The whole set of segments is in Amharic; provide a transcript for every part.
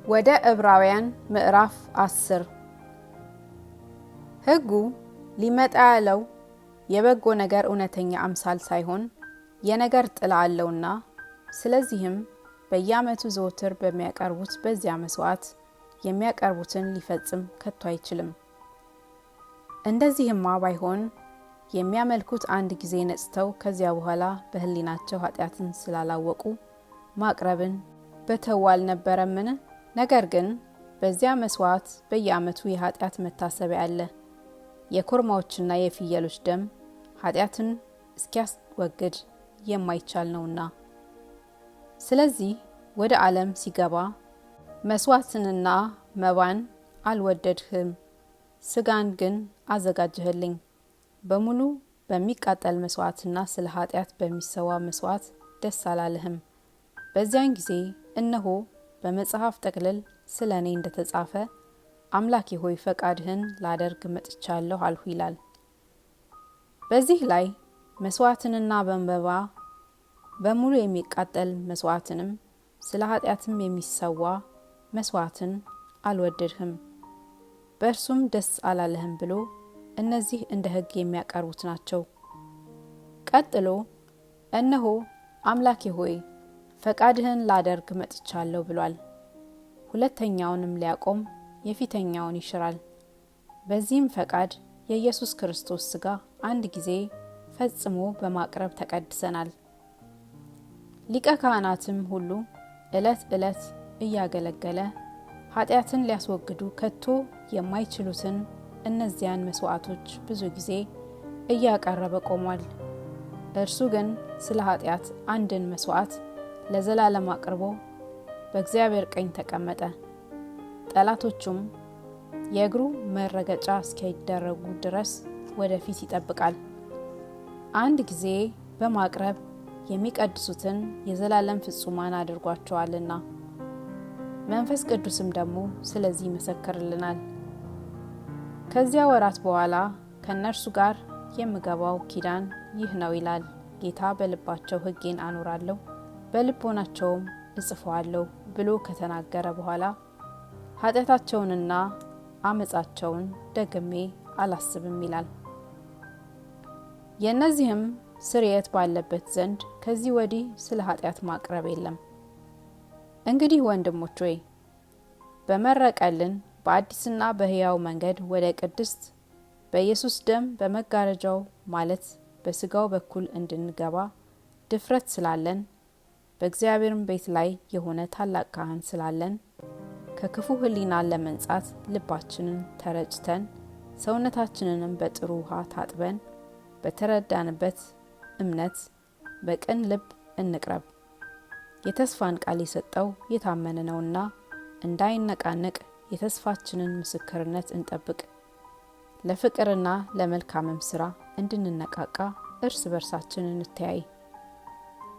ወደ ዕብራውያን ምዕራፍ 10 ሕጉ ሊመጣ ያለው የበጎ ነገር እውነተኛ አምሳል ሳይሆን የነገር ጥላ አለውና ስለዚህም በየዓመቱ ዘወትር በሚያቀርቡት በዚያ መስዋዕት የሚያቀርቡትን ሊፈጽም ከቶ አይችልም። እንደዚህማ ባይሆን የሚያመልኩት አንድ ጊዜ ነጽተው ከዚያ በኋላ በህሊናቸው ኃጢአትን ስላላወቁ ማቅረብን በተው አልነበረምን? ነገር ግን በዚያ መስዋዕት በየዓመቱ የኃጢአት መታሰቢያ አለ። የኮርማዎችና የፍየሎች ደም ኃጢአትን እስኪያስወግድ የማይቻል ነውና። ስለዚህ ወደ ዓለም ሲገባ መስዋዕትንና መባን አልወደድህም፣ ስጋን ግን አዘጋጀህልኝ። በሙሉ በሚቃጠል መስዋዕትና ስለ ኃጢአት በሚሰዋ መስዋዕት ደስ አላለህም። በዚያን ጊዜ እነሆ በመጽሐፍ ጠቅልል ስለ እኔ እንደተጻፈ አምላኬ ሆይ ፈቃድህን ላደርግ መጥቻለሁ አልሁ ይላል። በዚህ ላይ መስዋዕትንና በመባ በሙሉ የሚቃጠል መስዋዕትንም ስለ ኃጢአትም የሚሰዋ መስዋዕትን አልወደድህም፣ በእርሱም ደስ አላለህም ብሎ እነዚህ እንደ ሕግ የሚያቀርቡት ናቸው። ቀጥሎ እነሆ አምላኬ ሆይ ፈቃድህን ላደርግ መጥቻለሁ ብሏል። ሁለተኛውንም ሊያቆም የፊተኛውን ይሽራል። በዚህም ፈቃድ የኢየሱስ ክርስቶስ ሥጋ አንድ ጊዜ ፈጽሞ በማቅረብ ተቀድሰናል። ሊቀ ካህናትም ሁሉ ዕለት ዕለት እያገለገለ ኃጢአትን ሊያስወግዱ ከቶ የማይችሉትን እነዚያን መስዋዕቶች ብዙ ጊዜ እያቀረበ ቆሟል። እርሱ ግን ስለ ኃጢአት አንድን መስዋዕት ለዘላለም አቅርቦ በእግዚአብሔር ቀኝ ተቀመጠ። ጠላቶቹም የእግሩ መረገጫ እስኪደረጉ ድረስ ወደፊት ይጠብቃል። አንድ ጊዜ በማቅረብ የሚቀድሱትን የዘላለም ፍጹማን አድርጓቸዋልና። መንፈስ ቅዱስም ደግሞ ስለዚህ ይመሰክርልናል። ከዚያ ወራት በኋላ ከእነርሱ ጋር የምገባው ኪዳን ይህ ነው ይላል ጌታ፣ በልባቸው ሕጌን አኖራለሁ በልቦናቸውም እጽፈዋለሁ ብሎ ከተናገረ በኋላ ኃጢአታቸውንና አመጻቸውን ደግሜ አላስብም ይላል። የእነዚህም ስርየት ባለበት ዘንድ ከዚህ ወዲህ ስለ ኃጢአት ማቅረብ የለም። እንግዲህ ወንድሞች ሆይ በመረቀልን በአዲስና በሕያው መንገድ ወደ ቅድስት በኢየሱስ ደም በመጋረጃው ማለት በሥጋው በኩል እንድንገባ ድፍረት ስላለን በእግዚአብሔርም ቤት ላይ የሆነ ታላቅ ካህን ስላለን ከክፉ ሕሊና ለመንጻት ልባችንን ተረጭተን ሰውነታችንንም በጥሩ ውሃ ታጥበን በተረዳንበት እምነት በቅን ልብ እንቅረብ። የተስፋን ቃል የሰጠው የታመነ ነውና እንዳይነቃነቅ የተስፋችንን ምስክርነት እንጠብቅ። ለፍቅርና ለመልካምም ሥራ እንድንነቃቃ እርስ በርሳችን እንተያይ።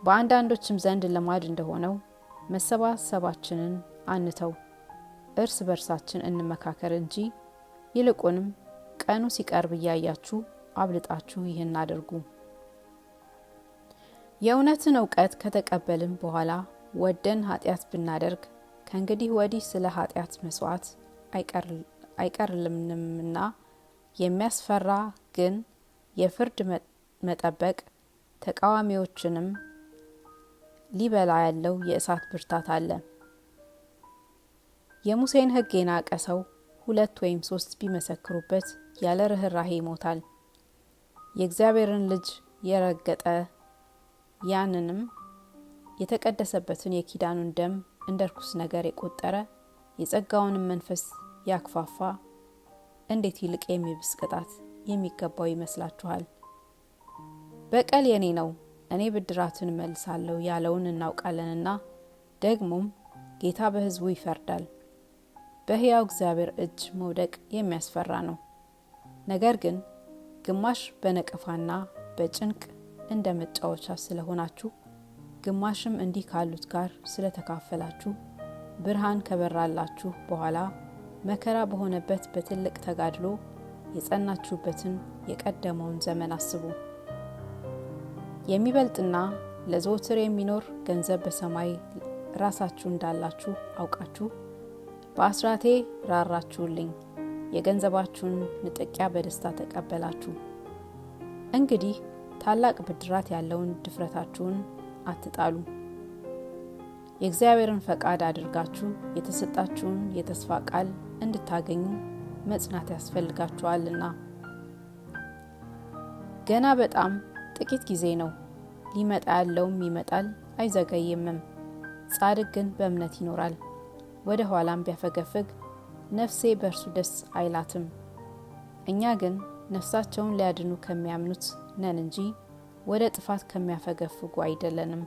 በአንዳንዶችም ዘንድ ልማድ እንደሆነው መሰባሰባችንን አንተው፣ እርስ በርሳችን እንመካከር እንጂ ይልቁንም ቀኑ ሲቀርብ እያያችሁ አብልጣችሁ ይህን አድርጉ። የእውነትን እውቀት ከተቀበልን በኋላ ወደን ኃጢአት ብናደርግ ከእንግዲህ ወዲህ ስለ ኃጢአት መስዋዕት አይቀርልምና የሚያስፈራ ግን የፍርድ መጠበቅ ተቃዋሚዎችንም ሊበላ ያለው የእሳት ብርታት አለ። የሙሴን ሕግ የናቀ ሰው 2 ወይም 3 ቢመሰክሩበት ያለ ርኅራኄ ይሞታል። የእግዚአብሔርን ልጅ የረገጠ ያንንም የተቀደሰበትን የኪዳኑን ደም እንደ ርኩስ ነገር የቆጠረ የጸጋውንም መንፈስ ያክፋፋ እንዴት ይልቅ የሚብስ ቅጣት የሚገባው ይመስላችኋል? በቀል የኔ ነው፣ እኔ ብድራትን መልሳለሁ ያለውን እናውቃለንና ደግሞም ጌታ በሕዝቡ ይፈርዳል። በሕያው እግዚአብሔር እጅ መውደቅ የሚያስፈራ ነው። ነገር ግን ግማሽ በነቀፋና በጭንቅ እንደ መጫወቻ ስለሆናችሁ ግማሽም እንዲህ ካሉት ጋር ስለተካፈላችሁ ብርሃን ከበራላችሁ በኋላ መከራ በሆነበት በትልቅ ተጋድሎ የጸናችሁበትን የቀደመውን ዘመን አስቡ። የሚበልጥና ለዘወትር የሚኖር ገንዘብ በሰማይ ራሳችሁ እንዳላችሁ አውቃችሁ በአስራቴ ራራችሁልኝ፣ የገንዘባችሁን ንጥቂያ በደስታ ተቀበላችሁ። እንግዲህ ታላቅ ብድራት ያለውን ድፍረታችሁን አትጣሉ። የእግዚአብሔርን ፈቃድ አድርጋችሁ የተሰጣችሁን የተስፋ ቃል እንድታገኙ መጽናት ያስፈልጋችኋልና። ገና በጣም ጥቂት ጊዜ ነው፣ ሊመጣ ያለውም ይመጣል አይዘገይምም። ጻድቅ ግን በእምነት ይኖራል። ወደ ኋላም ቢያፈገፍግ ነፍሴ በእርሱ ደስ አይላትም። እኛ ግን ነፍሳቸውን ሊያድኑ ከሚያምኑት ነን እንጂ ወደ ጥፋት ከሚያፈገፍጉ አይደለንም።